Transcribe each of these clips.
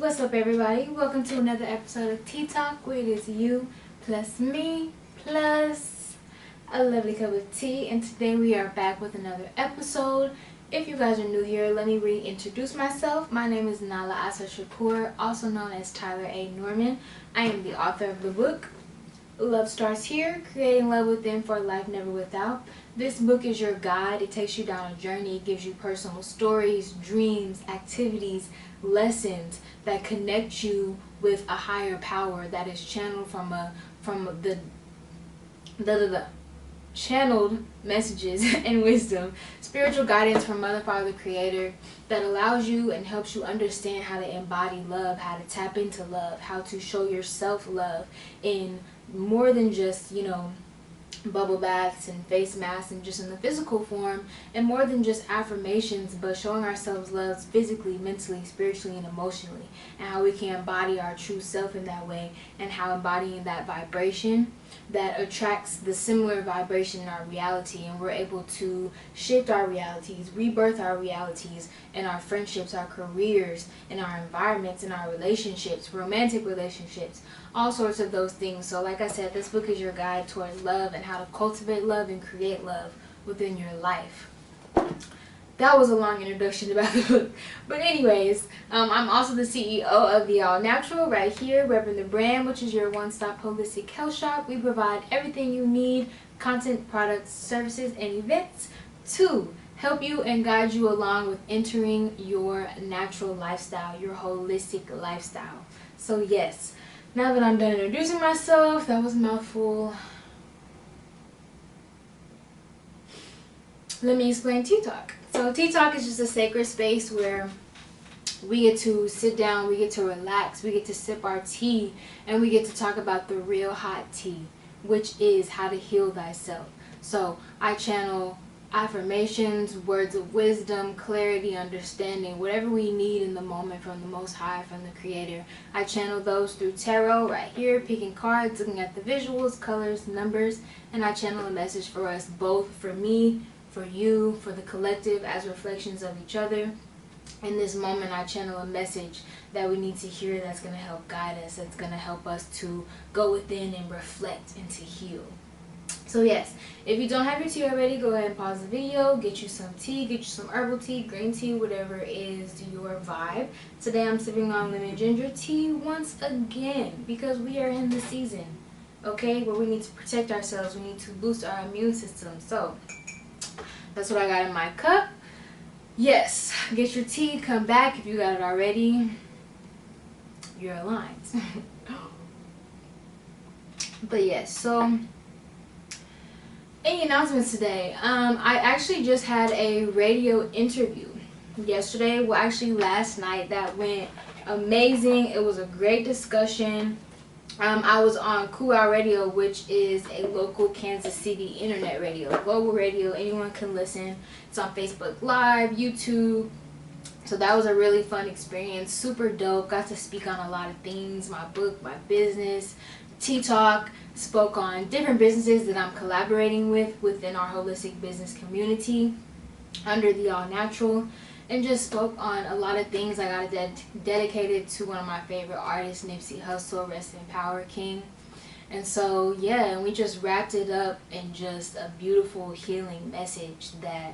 What's up, everybody? Welcome to another episode of TTALK, where it is you plus me plus a lovely cup of tea. And today we are back with another episode. If you guys are new here, let me reintroduce myself. My name is Nala Asa Shakur, also known as Tyler A. Norman. I am the author of the book Love Starts Here, Creating Love Within for a Life Never Without. This book is your guide. It takes you down a journey. It gives you personal stories, dreams, activities, lessons that connect you with a higher power that is channeled from the channeled messages and wisdom, spiritual guidance from Mother, Father, Creator, that allows you and helps you understand how to embody love, how to tap into love, how to show yourself love in more than just, bubble baths and face masks and just in the physical form, and more than just affirmations, but showing ourselves love physically, mentally, spiritually, and emotionally, and how we can embody our true self in that way, and how embodying that vibration that attracts the similar vibration in our reality, and we're able to shift our realities, rebirth our realities in our friendships, our careers, in our environments, in our relationships, romantic relationships, all sorts of those things. So like I said, this book is your guide towards love and how to cultivate love and create love within your life. That was a long introduction about the book. But anyways, I'm also the CEO of the All Natural right here, repping the brand, which is your one-stop holistic health shop. We provide everything you need, content, products, services, and events to help you and guide you along with entering your natural lifestyle, your holistic lifestyle. So yes, now that I'm done introducing myself, that was a mouthful. Let me explain TTALK. So TTALK is just a sacred space where we get to sit down, we get to relax, we get to sip our tea, and we get to talk about the real hot tea, which is how to heal thyself. So I channel affirmations, words of wisdom, clarity, understanding, whatever we need in the moment from the Most High, from the Creator. I channel those through tarot right here, picking cards, looking at the visuals, colors, numbers, and I channel a message for us both, for me, for you, for the collective, as reflections of each other. In this moment, I channel a message that we need to hear that's going to help guide us, that's going to help us to go within and reflect and to heal. So yes, if you don't have your tea already, go ahead and pause the video, get you some tea, get you some herbal tea, green tea, whatever is your vibe. Today I'm sipping on lemon ginger tea once again because we are in the season, okay, where we need to protect ourselves, we need to boost our immune system. So that's what I got in my cup. Yes, get your tea, come back. If you got it already, you're aligned. But yes, so any announcements today? I actually just had a radio interview yesterday. Well, actually last night. That went amazing. It was a great discussion. I was on Cool Radio, which is a local Kansas City internet radio, global radio. Anyone can listen. It's on Facebook Live, YouTube. So that was a really fun experience. Super dope. Got to speak on a lot of things. My book, my business, TTALK. Spoke on different businesses that I'm collaborating with within our holistic business community under the All Natural. And just spoke on a lot of things. I got dedicated to one of my favorite artists, Nipsey Hussle, rest in power, King. And so, yeah, and we just wrapped it up in just a beautiful healing message that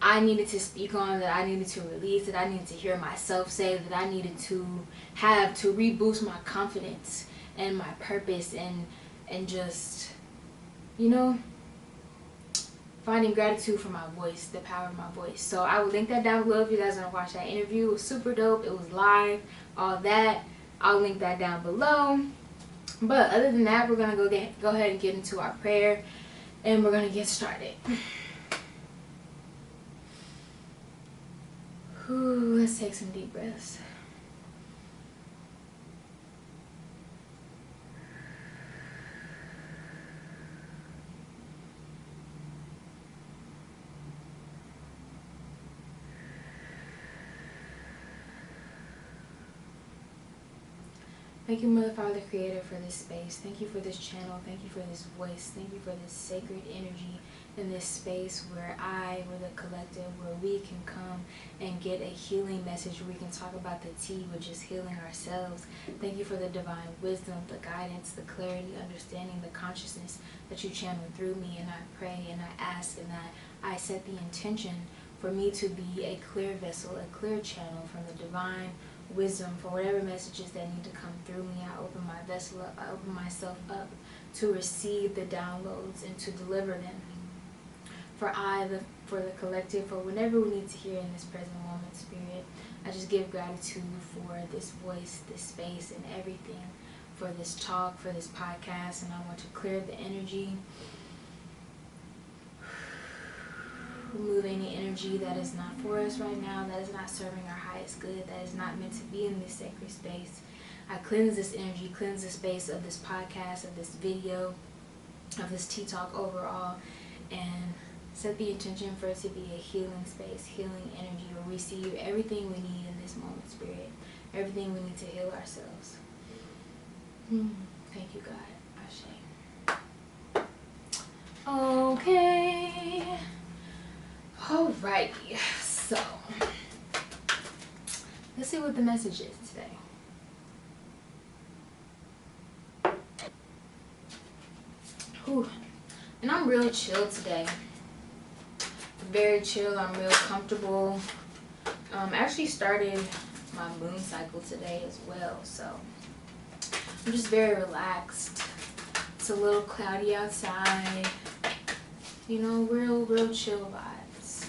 I needed to speak on, that I needed to release, that I needed to hear myself say, that I needed to have to reboost my confidence and my purpose and just, finding gratitude for my voice, the power of my voice. So I will link that down below if you guys want to watch that interview. It was super dope. It was live, all that. I'll link that down below. But other than that, we're going to go ahead and get into our prayer, and we're going to get started. Whew, let's take some deep breaths. Thank you, Mother, Father, Creator, for this space. Thank you for this channel. Thank you for this voice. Thank you for this sacred energy in this space where we're the collective, where we can come and get a healing message, where we can talk about the tea, which is healing ourselves. Thank you for the divine wisdom, the guidance, the clarity, understanding, the consciousness that you channel through me. And I pray and I ask and that I set the intention for me to be a clear vessel, a clear channel from the divine wisdom for whatever messages that need to come through me. I open my vessel up, I open myself up to receive the downloads and to deliver them. For the collective, for whatever we need to hear in this present moment, Spirit. I just give gratitude for this voice, this space, and everything, for this talk, for this podcast, and I want to clear the energy, remove any energy that is not for us right now, that is not serving our highest good, that is not meant to be in this sacred space. I cleanse this energy, cleanse the space of this podcast, of this video, of this TTALK overall, and set the intention for it to be a healing space, healing energy, where we receive everything we need in this moment, Spirit, everything we need to heal ourselves. Thank you, God. Ashe. Okay. Alrighty, so let's see what the message is today. Whew. And I'm real chill today. Very chill. I'm real comfortable. Actually started my moon cycle today as well, so I'm just very relaxed. It's a little cloudy outside. You know, real chill vibes.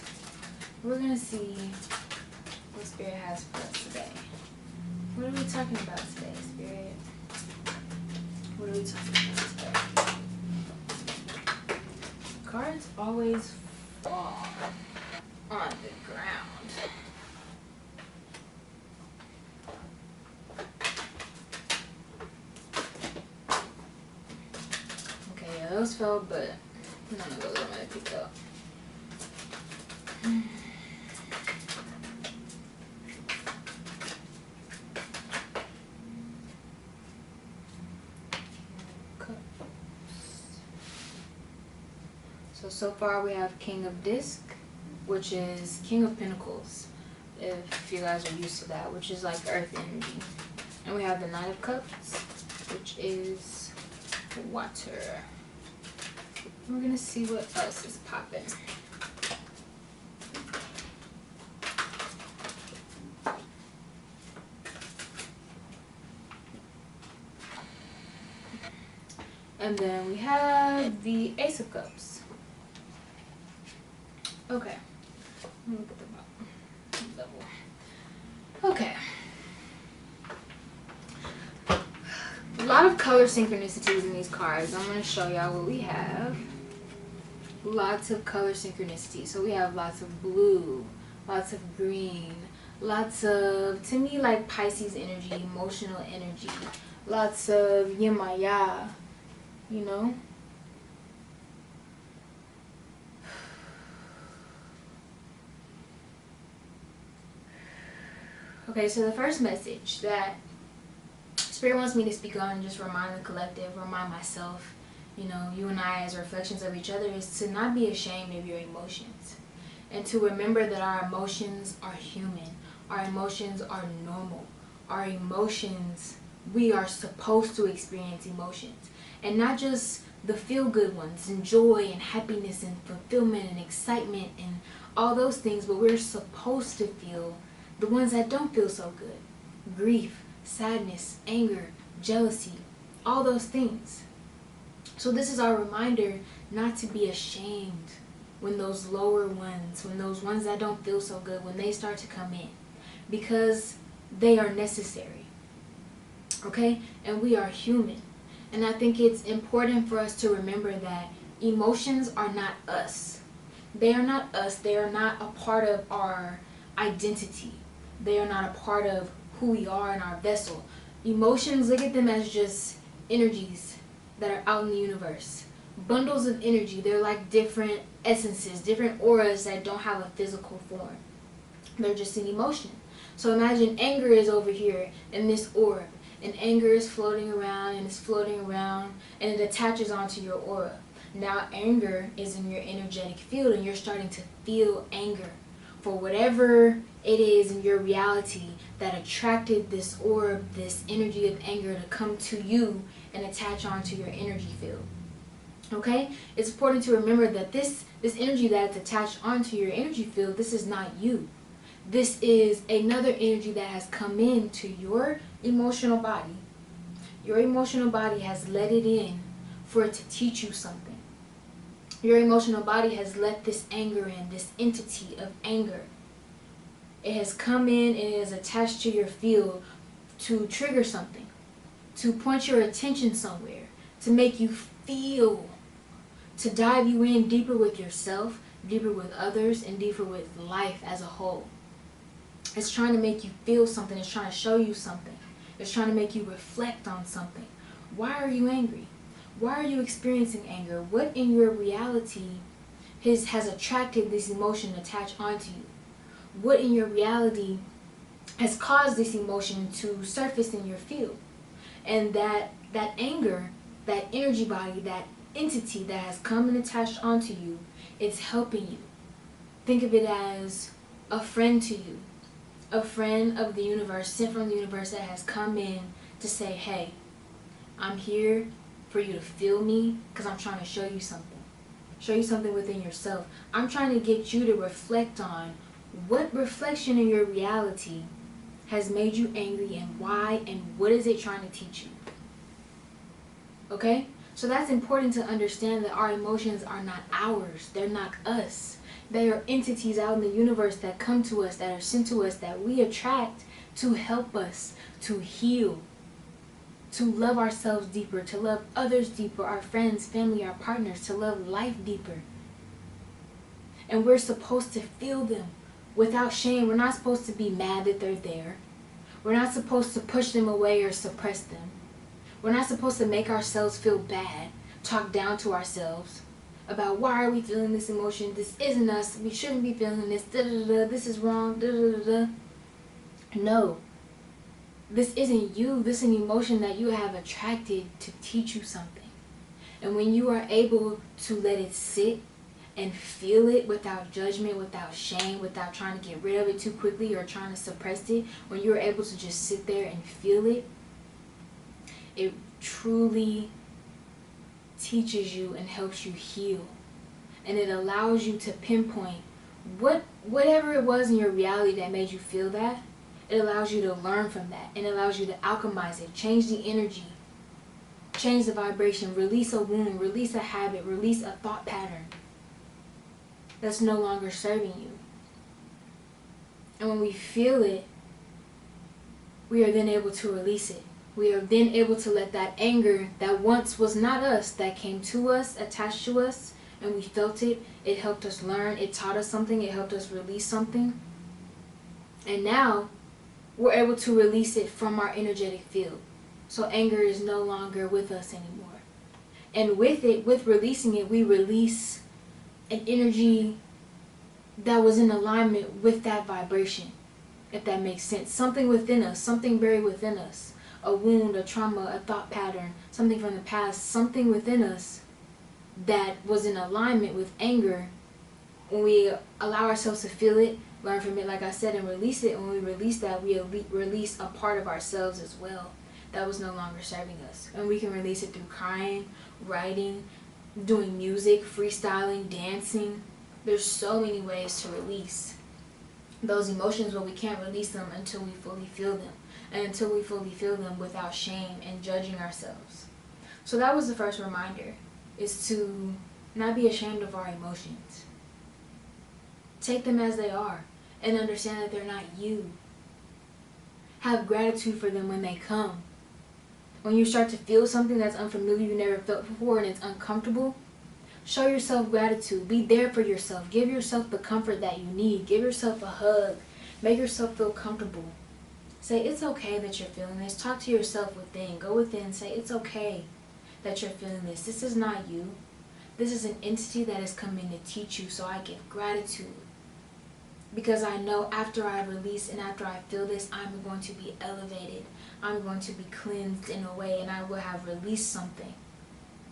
We're gonna see what Spirit has for us today. What are we talking about today, Spirit? What are we talking about today? Cards always fall on the ground. Okay, yeah, those fell, but none of those I'm gonna pick up. So far we have King of Disc, which is King of Pentacles, if you guys are used to that, which is like earth energy. And we have the Knight of Cups, which is water. We're gonna see what else is popping. And then we have the Ace of Cups. Okay. Let me look at the bottom. Okay. A lot of color synchronicities in these cards. I'm going to show y'all what we have. Lots of color synchronicities. So we have lots of blue, lots of green, lots of, to me, like Pisces energy, emotional energy. Lots of Yemaya, you know. Okay, so the first message that Spirit wants me to speak on, just remind the collective, remind myself, you know, you and I as reflections of each other, is to not be ashamed of your emotions. And to remember that our emotions are human. Our emotions are normal. Our emotions, we are supposed to experience emotions. And not just the feel-good ones, and joy and happiness and fulfillment and excitement and all those things, but we're supposed to feel the ones that don't feel so good. Grief, sadness, anger, jealousy, all those things. So this is our reminder not to be ashamed when those lower ones, when those ones that don't feel so good, when they start to come in. Because they are necessary. Okay? And we are human. And I think it's important for us to remember that emotions are not us. They are not us. They are not a part of our identity. They are not a part of who we are in our vessel. Emotions, look at them as just energies that are out in the universe. Bundles of energy. They're like different essences, different auras that don't have a physical form. They're just an emotion. So imagine anger is over here in this orb, And anger is floating around and it's floating around and it attaches onto your aura. Now anger is in your energetic field and you're starting to feel anger for whatever it is in your reality that attracted this orb, this energy of anger to come to you and attach onto your energy field. Okay? It's important to remember that this energy that is attached onto your energy field, this is not you. This is another energy that has come into your emotional body. Your emotional body has let it in for it to teach you something. Your emotional body has let this anger in, this entity of anger. It has come in and it is attached to your field to trigger something, to point your attention somewhere, to make you feel, to dive you in deeper with yourself, deeper with others, and deeper with life as a whole. It's trying to make you feel something. It's trying to show you something. It's trying to make you reflect on something. Why are you angry? Why are you experiencing anger? What in your reality has attracted this emotion attached onto you? What in your reality has caused this emotion to surface in your field? And that anger, that energy body, that entity that has come and attached onto you, it's helping you. Think of it as a friend to you. A friend of the universe, sent from the universe, that has come in to say, hey, I'm here for you to feel me because I'm trying to show you something. Show you something within yourself. I'm trying to get you to reflect on what reflection in your reality has made you angry and why, and what is it trying to teach you. Okay? So that's important to understand, that our emotions are not ours. They're not us. They are entities out in the universe that come to us, that are sent to us, that we attract to help us to heal, to love ourselves deeper, to love others deeper, our friends, family, our partners, to love life deeper. And we're supposed to feel them without shame. We're not supposed to be mad that they're there. We're not supposed to push them away or suppress them. We're not supposed to make ourselves feel bad, talk down to ourselves about why are we feeling this emotion, this isn't us, we shouldn't be feeling this, this is wrong, No, this isn't you. This is an emotion that you have attracted to teach you something. And when you are able to let it sit and feel it without judgment, without shame, without trying to get rid of it too quickly or trying to suppress it, when you're able to just sit there and feel it, it truly teaches you and helps you heal. And it allows you to pinpoint whatever it was in your reality that made you feel that. It allows you to learn from that. And it allows you to alchemize it, change the energy, change the vibration, release a wound, release a habit, release a thought pattern that's no longer serving you. And when we feel it, we are then able to release it. We are then able to let that anger that once was not us, that came to us, attached to us, and we felt it, it helped us learn, it taught us something, it helped us release something. And now, we're able to release it from our energetic field. So anger is no longer with us anymore. And with it, with releasing it, we release an energy that was in alignment with that vibration, if that makes sense. Something within us, something buried within us. A wound, a trauma, a thought pattern, something from the past, something within us that was in alignment with anger. When we allow ourselves to feel it, learn from it, like I said, and release it, when we release that, we release a part of ourselves as well that was no longer serving us. And we can release it through crying, writing, doing music, freestyling, dancing. There's so many ways to release those emotions, but we can't release them until we fully feel them. And until we fully feel them without shame and judging ourselves. So that was the first reminder, is to not be ashamed of our emotions. Take them as they are and understand that they're not you. Have gratitude for them when they come. When you start to feel something that's unfamiliar, you never felt before, and it's uncomfortable, show yourself gratitude. Be there for yourself. Give yourself the comfort that you need. Give yourself a hug. Make yourself feel comfortable. Say, it's okay that you're feeling this. Talk to yourself within. Go within and say, it's okay that you're feeling this. This is not you. This is an entity that has come in to teach you, so I give gratitude. because I know after I release and after I feel this, I'm going to be elevated. I'm going to be cleansed in a way, and I will have released something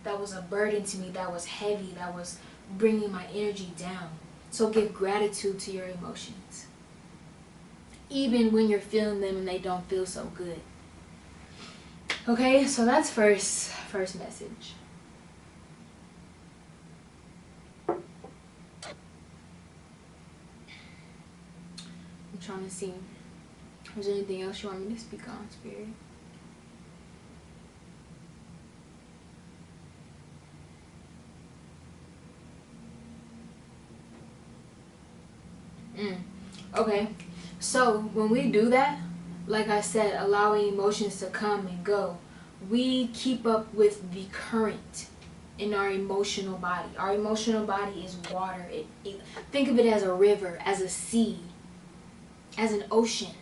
that was a burden to me, that was heavy, that was bringing my energy down. So give gratitude to your emotions, even when you're feeling them and they don't feel so good. Okay, so that's first message. I'm trying to see if there's anything else you want me to speak on, Spirit. Okay, so when we do that, like I said, allowing emotions to come and go, we keep up with the current in our emotional body. Our emotional body is water. Think of it as a river, as a sea, as an ocean.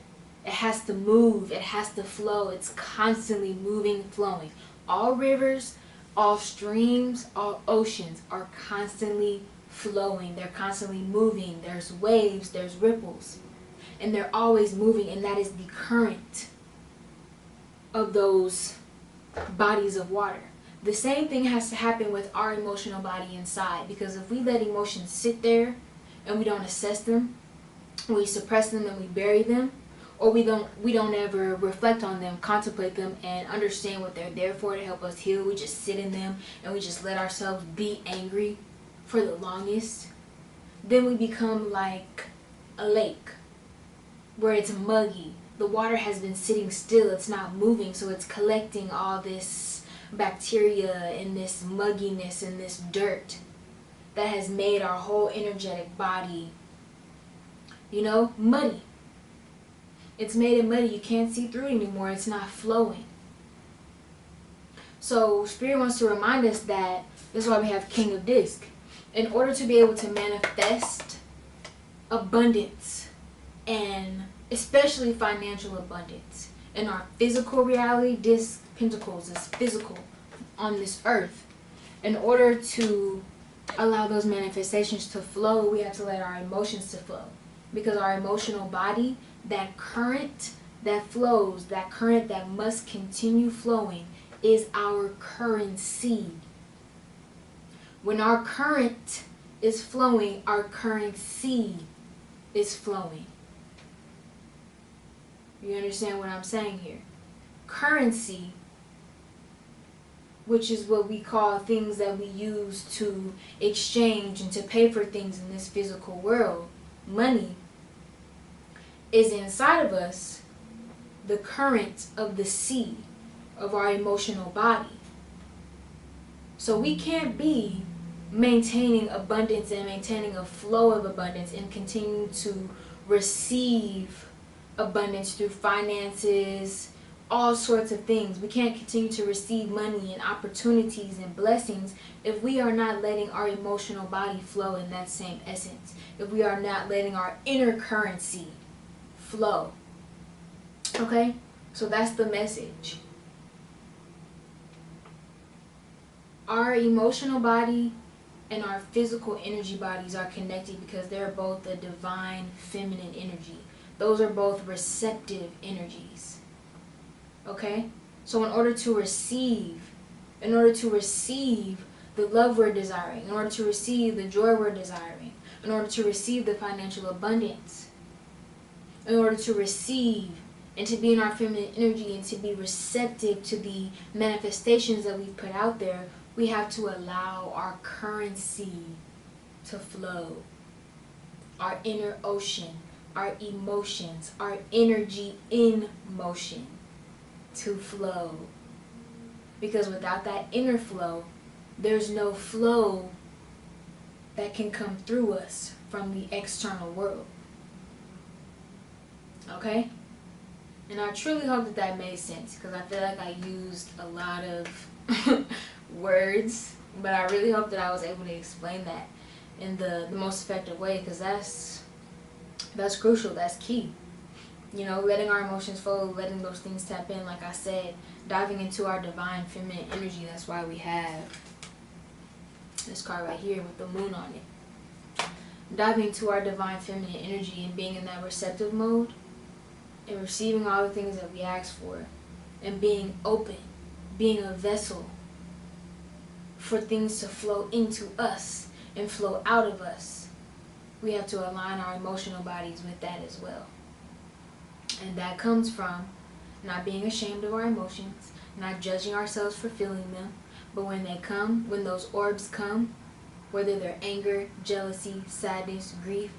It has to move, it has to flow. It's constantly moving, flowing. All rivers, all streams, all oceans are constantly flowing. They're constantly moving. There's waves, there's ripples, and they're always moving, and that is the current of those bodies of water. The same thing has to happen with our emotional body inside, because if we let emotions sit there and we don't assess them, we suppress them and we bury them, or we don't ever reflect on them, contemplate them, and understand what they're there for to help us heal. We just sit in them and we just let ourselves be angry for the longest. Then we become like a lake where it's muggy. The water has been sitting still, it's not moving, so it's collecting all this bacteria and this mugginess and this dirt that has made our whole energetic body, muddy. It's made it muddy. You can't see through it anymore. It's not flowing. So Spirit wants to remind us that this is why we have King of Disc. In order to be able to manifest abundance, and especially financial abundance, in our physical reality, Disc Pentacles is physical on this earth. In order to allow those manifestations to flow, we have to let our emotions to flow. Because our emotional body, that current that flows, that current that must continue flowing, is our currency. When our current is flowing, our currency is flowing. You understand what I'm saying here? Currency, which is what we call things that we use to exchange and to pay for things in this physical world, money, is inside of us the current of the sea of our emotional body. So we can't be maintaining abundance and maintaining a flow of abundance and continue to receive abundance through finances, all sorts of things. We can't continue to receive money and opportunities and blessings if we are not letting our emotional body flow in that same essence. If we are not letting our inner currency flow. Okay? So that's the message. Our emotional body and our physical energy bodies are connected because they're both the divine feminine energy. Those are both receptive energies. Okay? So in order to receive the love we're desiring, in order to receive the joy we're desiring, in order to receive the financial abundance, in order to receive and to be in our feminine energy and to be receptive to the manifestations that we've put out there, we have to allow our currency to flow. Our inner ocean, our emotions, our energy in motion to flow. Because without that inner flow, there's no flow that can come through us from the external world. Okay? And I truly hope that that made sense, because I feel like I used a lot of words, but I really hope that I was able to explain that in the most effective way, because that's crucial, that's key. Letting our emotions flow, letting those things tap in, like I said, diving into our divine feminine energy. That's why we have this card right here with the moon on it. diving into our divine feminine energy and being in that receptive mode and receiving all the things that we ask for and being open, being a vessel for things to flow into us and flow out of us. We have to align our emotional bodies with that as well. And that comes from not being ashamed of our emotions, not judging ourselves for feeling them, but when they come, when those orbs come, whether they're anger, jealousy, sadness, grief,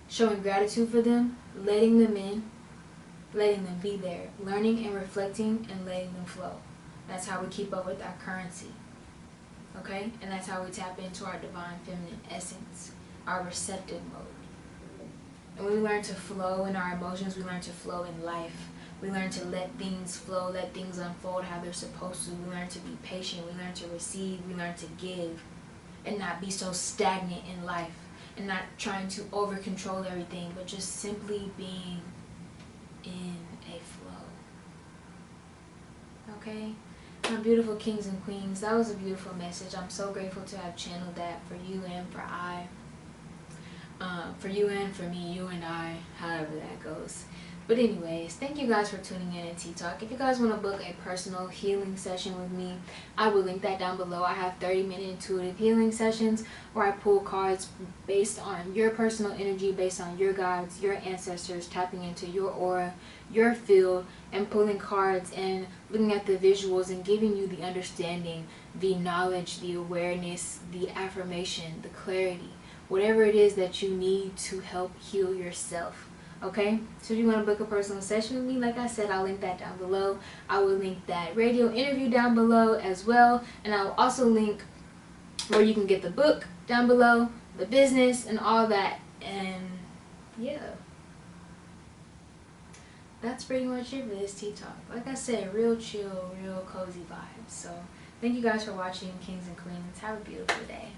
showing gratitude for them, letting them in, letting them be there, learning and reflecting and letting them flow. That's how we keep up with our currency. Okay? And that's how we tap into our divine feminine essence, our receptive mode. And when we learn to flow in our emotions, we learn to flow in life. We learn to let things flow, let things unfold how they're supposed to. We learn to be patient. We learn to receive. We learn to give. And not be so stagnant in life. And not trying to over-control everything, but just simply being in a flow. Okay? My beautiful kings and queens, that was a beautiful message. I'm so grateful to have channeled that for you and for I. For you and for me, you and I, however that goes. But anyways, thank you guys for tuning in at TTALK. If you guys want to book a personal healing session with me, I will link that down below. I have 30-minute intuitive healing sessions where I pull cards based on your personal energy, based on your guides, your ancestors, tapping into your aura, your field, and pulling cards and looking at the visuals and giving you the understanding, the knowledge, the awareness, the affirmation, the clarity, whatever it is that you need to help heal yourself. Okay, so if you want to book a personal session with me, like I said, I'll link that down below. I will link that radio interview down below as well, and I'll also link where you can get the book down below, the business and all that. And yeah, that's pretty much it for this TTALK. Like I said, real chill, real cozy vibes. So thank you guys for watching, kings and queens. Have a beautiful day.